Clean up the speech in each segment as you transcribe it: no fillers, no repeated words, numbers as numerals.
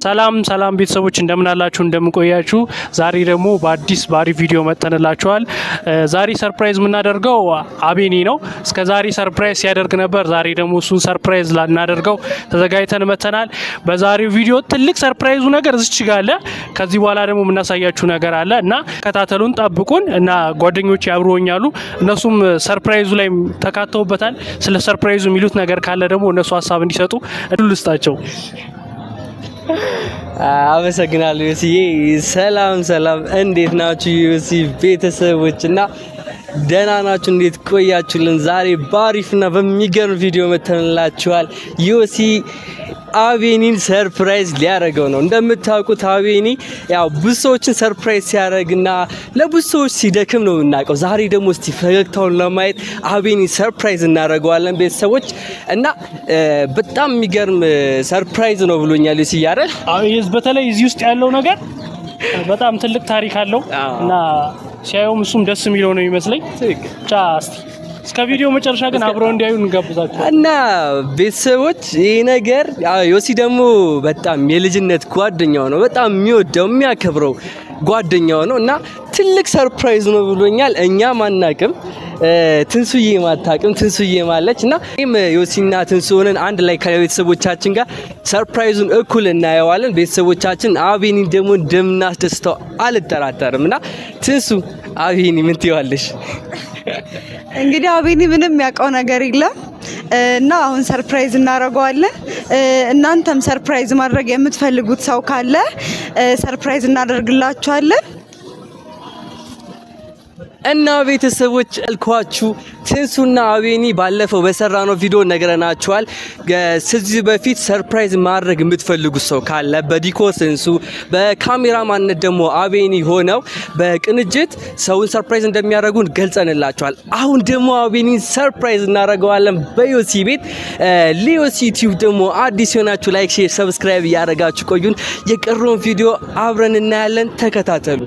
ሰላም ቤተሰቦች እንደምን አላችሁ እንደምን ቆያችሁ ዛሬ ደግሞ በአዲስ ባሪ ቪዲዮ መጥተንላችኋል ዛሬ ሰርፕራይዝ የምናደርገው አቤኒ ነው እስከ ዛሬ ሰርፕራይዝ ያደርግ ነበር ዛሬ ደግሞ እሱን ሰርፕራይዝ ላናደርገው ተዘጋጅተን መተናል በዛሬው ቪዲዮ ትልቅ ሰርፕራይዙ ነገር እዚች ጋር አለ ከዚህ በኋላ ደግሞ የምናሳያችሁ ነገር አለ እና ከታተሉን ጠብቁን እና ጓደኞች ያብሩኛሉ እነሱም ሰርፕራይዙ ላይ ተካተውበታል ስለ ሰርፕራይዙ የሚሉት ነገር ካለ ደግሞ እነሱ ሐሳብ እንዲሰጡ እድል ልስጣቸው አመሰግናለሁ ዮሲዬ ሰላም እንዴት ናችሁ ዮሲ ቤተሰቦችና ደህና ናችሁ እንዴት ቆያችሁልን ዛሬ ባሪፍና በሚገርም ቪዲዮ መተንላችኋል ዮሲ አቤኒን ሰርፕራይዝ ሊያደርገው ነው እንደምታውቁት አቤኒ ያው ብዙ ሰዎችን ሰርፕራይዝ ሲያደርግና ለብዙ ሰዎች ሲደክም ነው እናቀው ዛሬ ደግሞ እስቲ ፈገግታውን ለማየት አቤኒ ሰርፕራይዝ እናደርገዋለን ቤተሰቦች እና በጣም የሚገርም ሰርፕራይዝ ነው ብሎኛል ዮሲ ያረል በተለይ እዚህ ውስጥ ያለው ነገር በጣም ትልቅ ታሪክ አለው እና ሲያዩም እሱም ደስ የሚለው ነው ይመስለኝ ቻስቲ እስከ ቪዲዮ መጨረሻ ግን አብረው እንዲያዩ እንጋብዛቸው እና ቤተሰቦች ይሄ ነገር ዮሲ ደግሞ በጣም የልጅነት ጓደኛው ነው በጣም የሚወደው የሚያከብረው ጓደኛው ነው እና ትልቅ ሰርፕራይዝ ነው ብሎኛል እኛ ማናቅም ትንሱዬ ማታቅም ትንሱዬ ማለች እና ዮሲና ትንሱ ሆነን አንድ ላይ ከቤተሰቦቻችን ጋር ሰርፕራይዙን እኩል እናየዋለን ቤተሰቦቻችን አቤኒ ደግሞ እንደምናስደስተው አልጠራጠርም እና ትንሱ አቤኒ ምን ትይዋለሽ እንግዲህ አቤኒ ምንም ያውቀው ነገር የለም እና አሁን ሰርፕራይዝ እናደርገዋለን እናንተም ሰርፕራይዝ ማድረግ የምትፈልጉት ሰው ካለ ሰርፕራይዝ እናደርግላችኋለን እና ቤተሰቦች አልኳችሁ ትንሱና አቤኒ ባለፈው በሰራነው ቪዲዮ ነገረናችኋል ከዚህ በፊት ሰርፕራይዝ ማድረግ የምትፈልጉት ሰው ካለ በዲኮር ትንሱ በካሜራማንነት ደግሞ አቤኒ ሆነው በቅንጅት ሰውን ሰርፕራይዝ እንደሚያደርጉን ገልጸንላችኋል አሁን ደግሞ አቤኒ ሰርፕራይዝ እናደርገዋለን በዮሲ ቤት ለዮሲ ዩቲዩብ ደግሞ አዲስ ሆናችሁ ላይክ ሼር ሰብስክራይብ ያደርጋችሁ ቆዩን የቀረውን ቪዲዮ አብረን እናያለን ተከታተሉ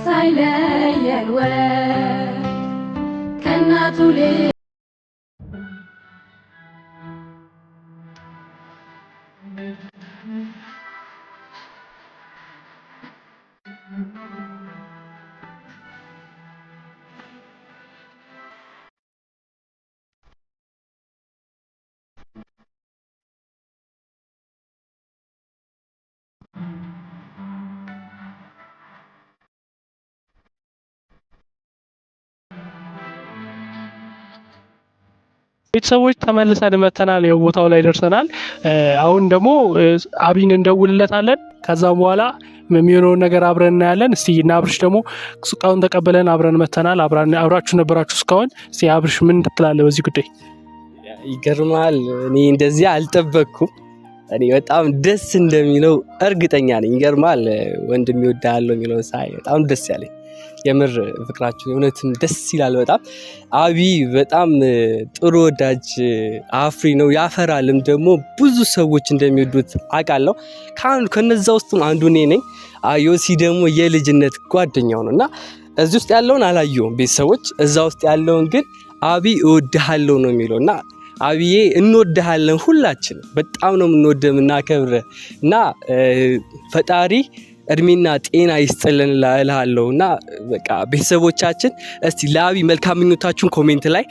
ሳይለየን ከእናቱ ቤተሰቦች ተመልሰን መተናል የቦታው ላይ ደርሰናል አሁን ደግሞ አቢን እንደውልለታለን ከዛ በኋላ የሚሆነው ነገር አብረን እናያለን እስቲ እና አብርሽ ደግሞ ሱቃውን ተቀበለን አብረን መተናል አብራችሁ ነበራችሁ እስካሁን እስቲ አብርሽ ምን ትላለህ በዚህ ጉዳይ ይገርማል እኔ እንደዚህ አልጠበቅኩም እኔ በጣም ደስ እንደሚለው እርግጠኛ ነኝ ይገርማል ወንድም ይወዳል የሚለው ሳይ በጣም ደስ ያለኝ የምር ፍቅራችሁ የእውነትም ደስ ይላል በጣም አቢ በጣም ጥሩ ወዳጅ አፍሪ ነው ያፈራልም ደግሞ ብዙ ሰዎች እንደሚወዱት አውቃለሁ ከነዛ ውስጥም አንዱ እኔ ነኝ ዮሲ ደግሞ የልጅነት ጓደኛው ነውና እዚህ ውስጥ ያለውን አላየውም ቤተሰቦች እዛ ውስጥ ያለውን ግን አቢ እወድሃለሁ ነው የሚለውና አብዬ እንወድሃለን ሁላችን በጣም ነው የምንወደው እናከብረ እና ፈጣሪ እድሜና ጤና ይስጥልን እላለሁና በቃ ቤተሰቦቻችን እስቲ ለአቢ መልካም ምኞታችሁን ኮሜንት ላይ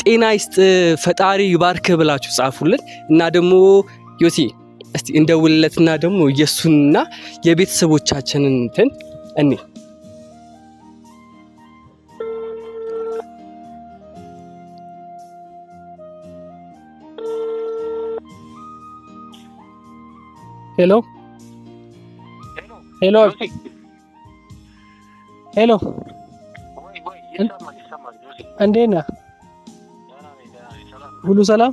ጤና ይስጥ ፈጣሪ ይባርክ ብላችሁ ጻፉልን እና ደግሞ ዮሲ እስቲ እንደውልለትና ደግሞ የሱንና የቤተሰቦቻችንን እንትን እኔ ሄሎ ሄሎ ሄሎ እንዴት ነህ? ሁሉ ሰላም?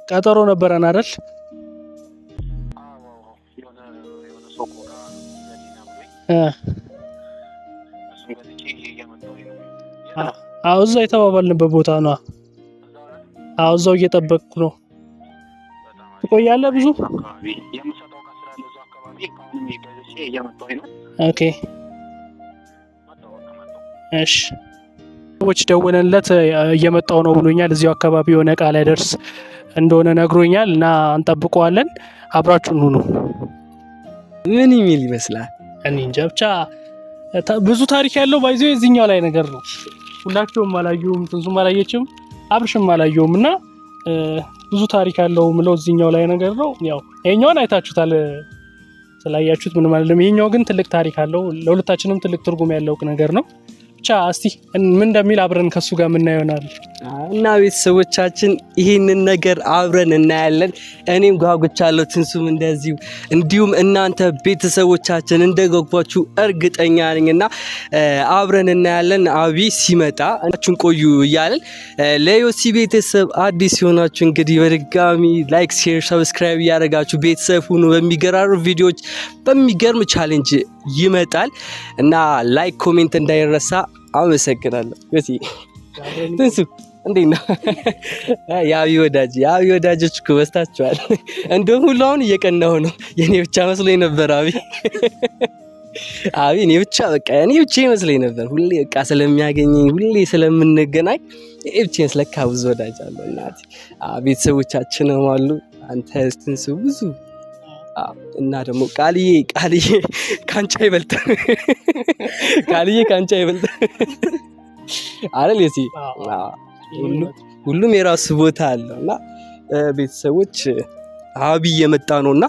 ቀጠሮ ነበረን አይደል? አዎ እዛ የተባባልንበት ቦታ ነው። አዎ እዛው እየጠበቅኩ ነው። ትቆያለህ ብዙ? ኦኬ እሺ። ሰዎች ደውለንለት እየመጣው ነው ብሎኛል። እዚሁ አካባቢ የሆነ እቃ ላይ ደርስ እንደሆነ ነግሮኛል እና እንጠብቀዋለን። አብራችሁን ሁኑ። ምን የሚል ይመስላል? እኔ እንጃ ብቻ ብዙ ታሪክ ያለው ባይዘው እዚህኛው ላይ ነገር ነው። ሁላችሁም አላየሁም፣ ትንሱም አላየችም፣ አብርሽም አላየሁም እና ብዙ ታሪክ ያለው ምለው እዚህኛው ላይ ነገር ነው። ያው ይሄኛውን አይታችሁታል፣ ስላያችሁት ምንም አይደለም። ይሄኛው ግን ትልቅ ታሪክ አለው፣ ለሁለታችንም ትልቅ ትርጉም ያለው ነገር ነው። ብቻ እስቲ ምን እንደሚል አብረን ከሱ ጋር ምን እናየናል እና ቤተሰቦቻችን ይህንን ነገር አብረን እናያለን። እኔም ጓጉቻለሁ፣ ትንሱም እንደዚሁ፣ እንዲሁም እናንተ ቤተሰቦቻችን እንደጓጓችሁ እርግጠኛ ነኝና አብረን እናያለን። አቢ ሲመጣ እናችን ቆዩ እያለን ለዮሲ ቤተሰብ አዲስ የሆናችሁ እንግዲህ በድጋሚ ላይክ፣ ሼር፣ ሰብስክራይብ እያደረጋችሁ ቤተሰብ ሁኑ። በሚገራሩ ቪዲዮዎች በሚገርም ቻሌንጅ ይመጣል እና ላይክ ኮሜንት እንዳይረሳ። አመሰግናለሁ። ዮሲ ትንሱ እንዴት ነው? የአቢ ወዳጆች እኮ በስታችኋል። እንደውም ሁሉ አሁን እየቀናሁ ነው። የኔ ብቻ መስሎኝ ነበር። አቢ እኔ ብቻ ይመስለኝ ነበር። ሁሌ በቃ ስለሚያገኘኝ ሁሌ ስለምንገናኝ እኔ ብቻ ስለካ ብዙ ወዳጅ አለው። እናቴ ቤተሰቦቻችንም አሉ። አንተ ትንሱ ብዙ እና ደግሞ ቃልዬ ካንቻ ይበልጣል። ቃልዬ ካንቻ ይበልጣል አይደል? የሲ ሁሉም የራሱ ቦታ አለው እና ቤተሰቦች አቢ እየመጣ ነውና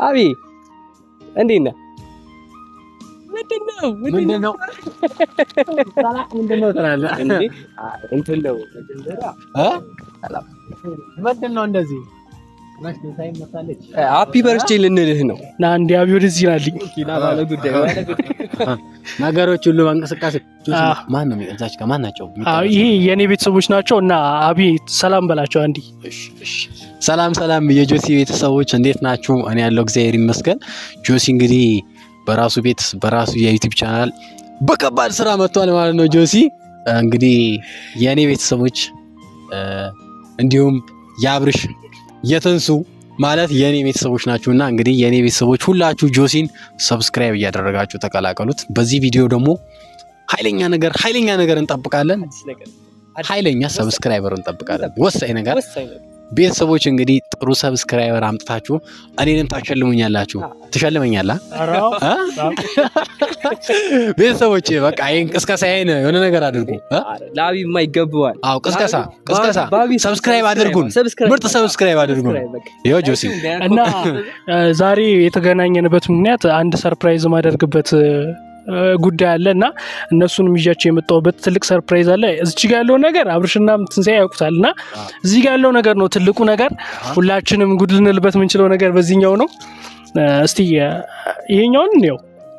አቢ እንዴት ነህ? ምንድነው ትላለህ እንዴ? እንትን ነው ምንድነው እንደዚህ ሃፒ በርዝዴ ልንልህ ነው። ና እንዴ አቢ ወደዚህ ናልኝ። ባለ ጉዳይ ነገሮች ሁሉ እንቅስቃሴ ማን ነው የሚቀርጻች? ከማን ናቸው? ይሄ የኔ ቤተሰቦች ናቸው እና አቢ ሰላም በላቸው አንዲ። እሺ ሰላም የጆሲ ቤተሰቦች እንዴት ናችሁ? እኔ ያለው እግዚአብሔር ይመስገን። ጆሲ እንግዲህ በራሱ ቤት በራሱ የዩቲዩብ ቻናል በከባድ ስራ መጥቷል ማለት ነው። ጆሲ እንግዲህ የኔ ቤተሰቦች እንዲሁም የአብርሽ የትንሱ ማለት የኔ ቤተሰቦች ናችሁና እንግዲህ የኔ ቤተሰቦች ሁላችሁ ጆሲን ሰብስክራይብ እያደረጋችሁ ተቀላቀሉት። በዚህ ቪዲዮ ደግሞ ኃይለኛ ነገር እንጠብቃለን። ኃይለኛ ሰብስክራይበር እንጠብቃለን። ወሳኝ ነገር ቤተሰቦች እንግዲህ ጥሩ ሰብስክራይበር አምጥታችሁ እኔንም ታሸልሙኛላችሁ። ትሸልመኛለህ? ቤተሰቦች በቃ ይሄን ቅስቀሳዬን የሆነ ነገር አድርጉ። ለአቢ የማይገባዋል። አዎ ቅስቀሳ ሰብስክራይብ አድርጉን። ምርጥ ሰብስክራይብ አድርጉን። ይኸው ጆሲ እና ዛሬ የተገናኘንበት ምክንያት አንድ ሰርፕራይዝ ማደርግበት ጉዳይ አለና እነሱንም ይዣቸው የመጣሁበት ትልቅ ሰርፕራይዝ አለ። እዚህ ጋር ያለው ነገር አብርሽና ትንሳኤ ያውቁታልና እዚህ ጋር ያለው ነገር ነው ትልቁ ነገር። ሁላችንም ጉድ ልንልበት የምንችለው ነገር በዚህኛው ነው። እስቲ ይሄኛውን ነው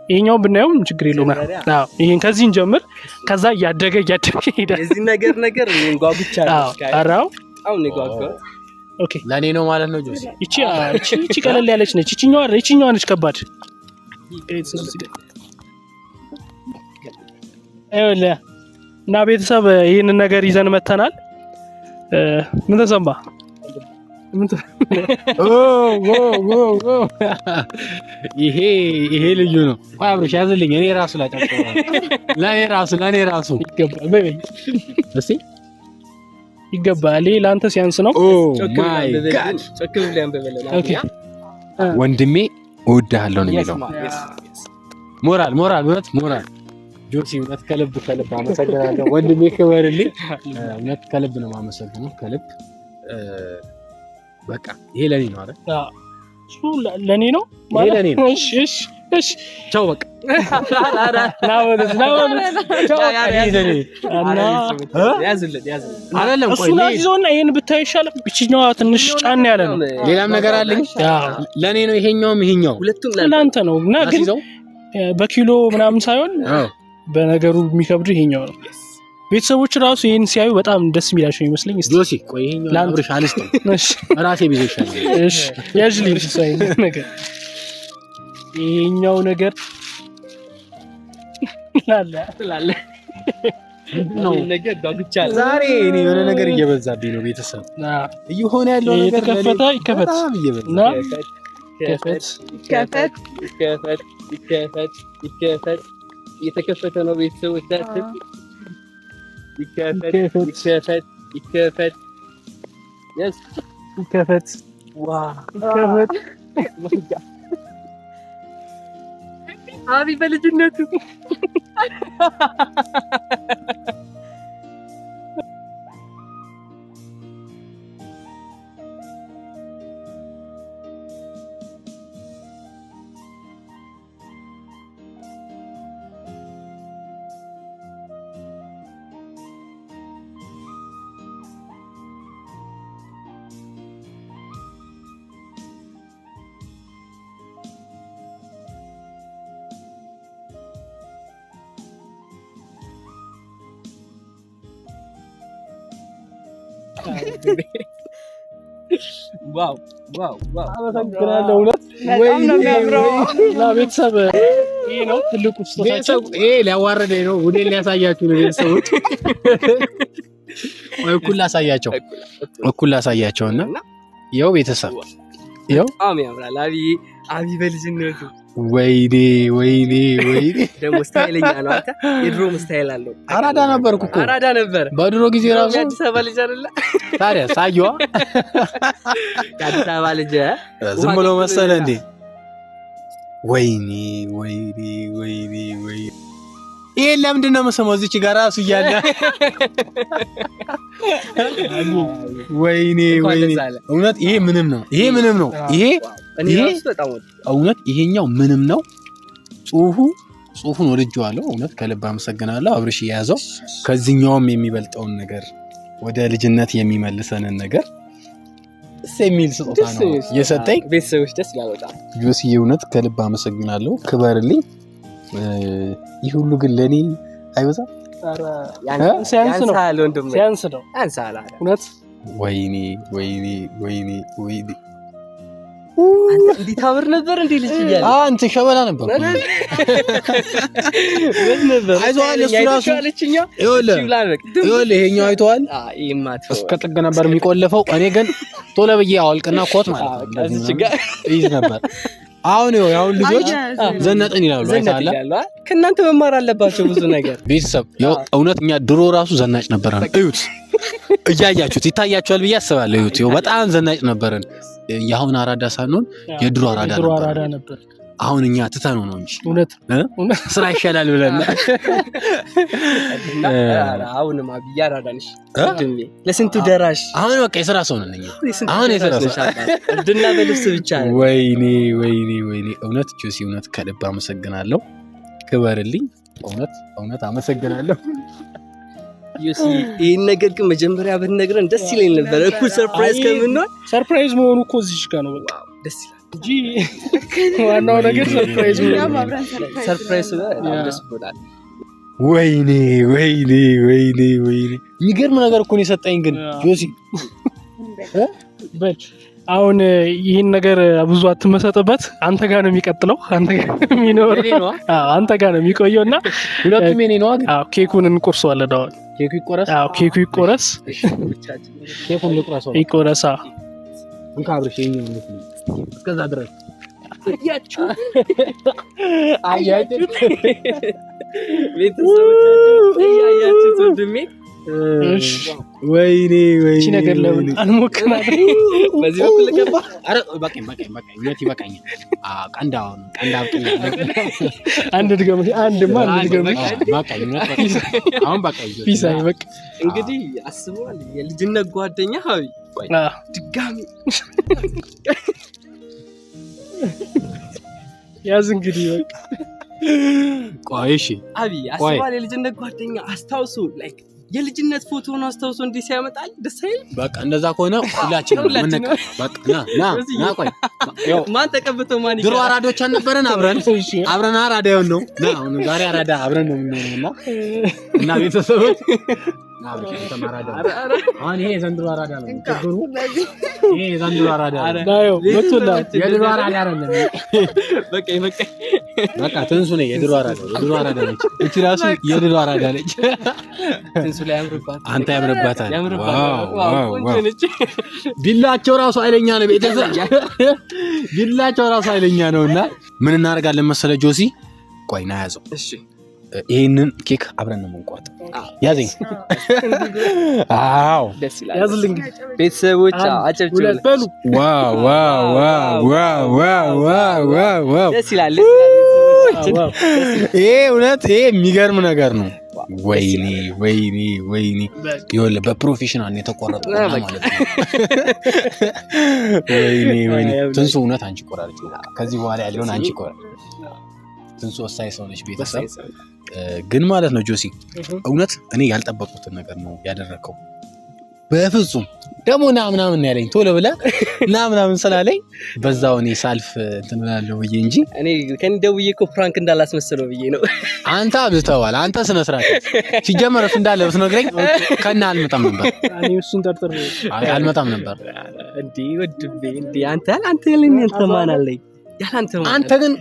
ይሄኛውን ብናየው ችግር የለውም። አዎ ይሄን ከዚህ እንጀምር። ከዛ ያደገ ይሄዳል። እዚህ ነገር እንጓጉቻለሁ። አራው አሁን ይጓጓ። ኦኬ ለኔ ነው ማለት ነው ጆሲ። እቺ ቀለል ያለች ነች። እቺኛዋ ነች ከባድ። እና ቤተሰብ ይህንን ነገር ይዘን መተናል። ምን ተሰማ? ይሄ ልዩ ነው። አብርሽ ያዝልኝ። እኔ ራሱ ላጫጭው ለኔ ራሱ ይገባል። በይ እስቲ ይገባል። ለአንተ ሲያንስ ነው። ኦ ማይ ጋድ ኦኬ ወንድሜ እወድሃለሁ ነው የሚለው። ሞራል ሞራል ጆሲ እውነት ከልብ አመሰግናለሁ ወንድሜ፣ ክበርልኝ። እውነት ከልብ ነው የማመሰግነው ከልብ። በቃ ይሄ ለኔ ነው አይደል? እሱ ለኔ ነው ማለት ነው። እሺ ቻው በቃ ናወልስ ቻው አይደለም። ቆይ ይዞና ይሄን ብታይ ይሻላል። ብቻኛዋ ትንሽ ጫና ያለ ነው። ሌላም ነገር አለኝ። ለኔ ነው ይሄኛው ሁለቱም ለአንተ ነው እና ግን በኪሎ ምናምን ሳይሆን በነገሩ የሚከብድ ይሄኛው ነው። ቤተሰቦች ራሱ ይሄን ሲያዩ በጣም ደስ የሚላቸው ይመስለኝ። እስቲ ጆሲ ቆይ ይሄኛው አብርሽ አልስጥ ራሴ ቢዞ ይሻላል። እሺ ያጅልኝ ሳይ ነገር ይሄኛው ነገር ላላ ነው ነገር ዳግቻ ዛሬ እኔ የሆነ ነገር እየበዛብኝ ነው። ቤተሰብ እየሆነ ያለው ነገር ይከፈት በጣም እየበዛ እና ይከፈት የተከፈተ ነው። ቤተሰቦቻችን ይከፈት አቢ በልጅነቱ ዋው አመሰግናለሁ። እውነት በጣም ነው የሚያምረው። ቤተሰብ ይሄ ነው ትልቁ ስጦታችን። ይሄ ሊያዋርደኝ ነው። ውዴን ሊያሳያችሁ ነው ቤተሰቦች። ወይ እኩል ላሳያቸውና ይኸው ቤተሰብ ይኸው በጣም ያምራል። አቢ በልጅነቱ ወይኔ ደግሞ ስታይለኛ ነው። አንተ የድሮ ስታይል አለው። አራዳ ነበርኩ እኮ ነበር በድሮ ጊዜ ራሱ። አዲስ አበባ ልጅ አይደለ ታዲያ ሳየዋ አዲስ አበባ ልጅ ዝም ብሎ መሰለ እንዴ? ወይኔ ይሄ ለምንድን ነው የምሰማው? እዚች ጋር ራሱ እያለ ወይኔ እውነት ይሄ ምንም ነው። ይሄ እውነት ይሄኛው ምንም ነው። ጽሁፉን ወድጄዋለሁ። እውነት ከልብ አመሰግናለሁ። አብርሽ የያዘው ከዚህኛውም የሚበልጠውን ነገር ወደ ልጅነት የሚመልሰንን ነገር ደስ የሚል ስጦታ ነው የሰጠኝ። ቤተሰቦች ደስ ይላል በጣም። ጆሲ እውነት ከልብ አመሰግናለሁ። ክበርልኝ። ይህ ሁሉ ግን ለኔ አይበዛም? ሲያንስ ነው። እውነት ወይኔ እንዴት አብር ነበር እንዴ ልጅ እያለ አንተ ሸበላ ነበር አይቷል። እሱ ራሱ ይኸውልህ ይሄኛው አይቷል። እስከ ጥግ ነበር የሚቆለፈው። እኔ ግን ቶሎ ብዬ አወልቅና ኮት ማለት ነው ይይዝ ነበር። አሁን ልጆች ዘነጥን ይላሉ። አይታለ ከእናንተ መማር አለባቸው ብዙ ነገር። ቤተሰብ እውነት እኛ ድሮ ራሱ ዘናጭ ነበረን። እዩት፣ እያያችሁት ይታያችኋል ብዬ አስባለሁ። እዩት፣ በጣም ዘናጭ ነበረን። የአሁን አራዳ ሳንሆን የድሮ አራዳ ነበር። አሁን እኛ ትተነው ነው እንጂ እውነት ስራ ይሻላል ብለን አሁንማ ቢያራዳንሽ ለስንቱ ደራሽ። አሁን በቃ የሥራ ሰው ነን እኛ። አሁን የሥራ ሰው እድና በልብስ ብቻ ነው። ወይኔ እውነት ጆሲ እውነት ከልብ አመሰግናለሁ። ክበርልኝ። እውነት አመሰግናለሁ ጆሲ። ይሄን ነገር ግን መጀመሪያ ብትነግረን ደስ ይለኝ ነበር እኮ ሰርፕራይዝ ከምንሆን። ሰርፕራይዝ መሆኑ እኮ እዚህ ጋር ነው። በቃ ደስ ይላል እንጂ ዋናው ነገር ሰርፕራይዝ ነው። ሰርፕራይዝ ደስ ብሎናል። ወይኔ የሚገርም ነገር እኮ ነው የሰጠኝ ግን ጆሲ። አሁን ይህን ነገር ብዙ አትመሰጥበት። አንተ ጋር ነው የሚቀጥለው፣ አንተ ጋር የሚኖር፣ አንተ ጋር ነው የሚቆየውና ሁለቱም የኔ ነው። ኬኩን እንቆርሰዋለን። አሁን ኬኩ ይቆረስ። ኬኩን ልቁረሰው። ይቆረሳ እንካብርሽ ይሄን ነው እስከዛ ድረስ አያችሁ ቤተሰቦቻችን እያያችሁት ወንድሜ እሺ ወይኔ እቺ ነገር ለምን አንሞክናት? በዚህ በኩል ገባ። አረ በቃኝ እውነት ይበቃኛል። ቀንዳውን አንድ ድገም አንድማ አንድ ድገም በቃኝ አሁን በቃኝ ፒሳይ በቃ እንግዲህ አስበዋል የልጅነት ጓደኛ ሀቢ ድጋሚ ያዝ እንግዲህ በቃ ቆይ እሺ አቢ አስበዋል የልጅነት ጓደኛ አስታውሱ ላይክ የልጅነት ፎቶውን አስታውሶ እንዲህ ሲያመጣል ደስ አይል? በቃ እንደዛ ከሆነ ሁላችንም ምን በቃ ና ቆይ ያው ማን ተቀብቶ ማን ድሮ አራዶች አልነበረን አብረን አራዳ ይሆን ነው ና አሁን ዛሬ አራዳ አብረን ነው የምንሆነው እና ቤተሰቦች አሁን ይሄ ዘንድሮ አራዳ ነው ችግሩ ይሄ ዘንድሮ አራዳ ነው ወጥቶላ የድሮ አራዳ አይደለም በቃ ትንሱ ነው የድሮ አራዳ ነች እቺ ራሱ የድሮ አራዳ ነች ትንሱ ላይ ያምርባት አንተ ያምርባታል ዋው ቢላቸው ራሱ አይለኛ ነው ቤተሰብ ቢላቸው ራሱ አይለኛ ነውና ምን እናደርጋለን መሰለ ጆሲ ቆይ ና ያዘው እሺ ይሄንን ኬክ አብረን ነው የምንቆርጠው ያዘኝ አዎ ደስ ይላል ያዝልኝ ቤተሰቦች አጨብጭቡ ዋው ደስ ይላል ይሄ እውነት ይሄ የሚገርም ነገር ነው ወይኔ ይኸውልህ በፕሮፌሽናል ነው የተቆረጠው ማለት ነው ወይኔ ትንሱ እውነት አንቺ ቆራርጪ ከዚህ በኋላ ያለውን አንቺ ቆራርጪ ትንሱ ወሳኝ ሰው ነች ቤተሰብ ግን ማለት ነው ጆሲ እውነት እኔ ያልጠበቁትን ነገር ነው ያደረከው በፍጹም ደግሞ ና ምናምን ያለኝ ቶሎ ብለህ ና ምናምን ስላለኝ በዛው እኔ ሳልፍ እንትን እላለሁ ብዬ እንጂ እኔ ከንደውዬ እኮ ፍራንክ እንዳላስመስለው ብዬ ነው አንተ አብዝተዋል አንተ ስነ ስርዓት ሲጀመር እሱ እንዳለ ብትነግረኝ ከና አልመጣም ነበር እኔ እሱን ጠርጥር አልመጣም ነበር እንዴ ወድቤ እንዴ አንተ ለኔ እንተማን አለኝ ያላንተ አንተ ግን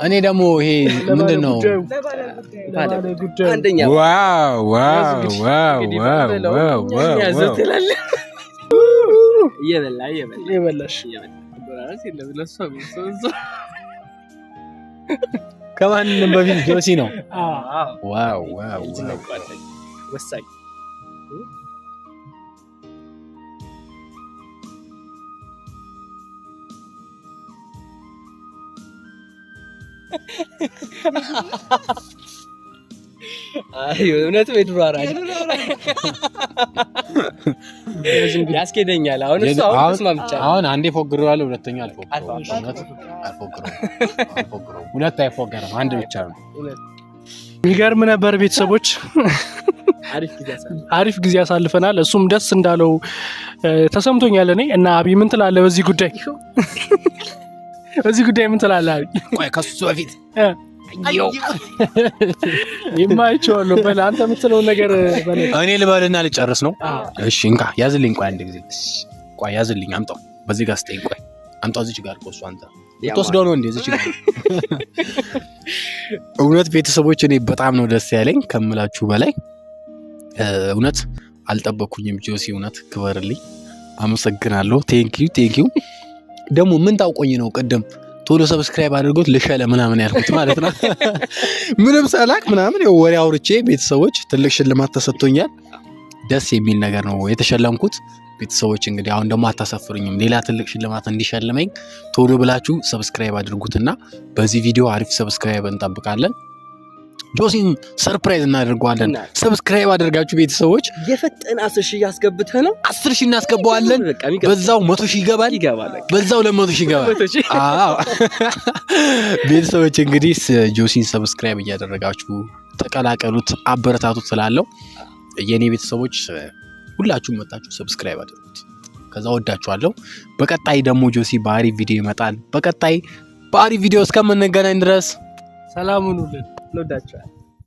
እኔ ደግሞ ይሄ ምንድነው አንደኛ ዋው ያዘተላል እየበላሽ ከማንም በፊት ጆሲ ነው ዋው ወሳኝ አይ እውነትም የድሮ አራዳ ያስኬደኛል አሁን እሱ አሁን ተስማምቻለሁ አሁን አንዴ ፎግረዋለሁ ሁለተኛ አልፎግረው ሁለት አይፎገርም አንድ ብቻ ነው የሚገርም ነበር ቤተሰቦች አሪፍ ጊዜ አሳልፈናል እሱም ደስ እንዳለው ተሰምቶኛል እኔ እና አቢ ምን ትላለህ በዚህ ጉዳይ ምን ትላለህ አቢ ቆይ ከሱ በፊት ይማይቻለሁ በል አንተ የምትለው ነገር በል እኔ ልበልና ልጨርስ ነው እሺ እንካ ያዝልኝ ቆይ አንድ ጊዜ ቆይ ያዝልኝ አምጣው በዚህ ጋር ስጠኝ ቆይ አምጣው እዚህ ጋር ቆይ እሱ አንተ ልትወስደው ነው እንዴ እዚህ ጋር እውነት ቤተሰቦች እኔ በጣም ነው ደስ ያለኝ ከምላችሁ በላይ እውነት አልጠበኩኝም ጆሲ እውነት ክበርልኝ አመሰግናለሁ ቴንኪው ደግሞ ምን ታውቆኝ ነው ቀደም ቶሎ ሰብስክራይብ አድርጎት ለሻለ ምናምን ያልኩት ማለት ነው ምንም ሳላቅ ምናምን ወሬ አውርቼ ቤተሰቦች ትልቅ ሽልማት ተሰጥቶኛል ደስ የሚል ነገር ነው የተሸለምኩት ቤተሰቦች እንግዲህ አሁን ደግሞ አታሳፍሩኝም ሌላ ትልቅ ሽልማት እንዲሸልመኝ ቶሎ ብላችሁ ሰብስክራይብ አድርጉትና በዚህ ቪዲዮ አሪፍ ሰብስክራይብ እንጠብቃለን ጆሲን ሰርፕራይዝ እናደርጋለን ሰብስክራይብ አድርጋችሁ ቤተሰቦች የፈጠነ 10,000 ያስገብተህ ነው 10,000 እናስገባዋለን በዛው 100,000 ይገባል በዛው ለ100,000 ይገባል አዎ ቤተሰቦች እንግዲህ ጆሲን ሰብስክራይብ እያደረጋችሁ ተቀላቀሉት አበረታቱት ስላለው የኔ ቤተሰቦች ሁላችሁም መጣችሁ ሰብስክራይብ አድርጉት ከዛ ወዳችኋለሁ በቀጣይ ደግሞ ጆሲ በአሪፍ ቪዲዮ ይመጣል በቀጣይ በአሪፍ ቪዲዮ እስከምንገናኝ ድረስ ሰላም ሁኑልን እንወዳችኋለን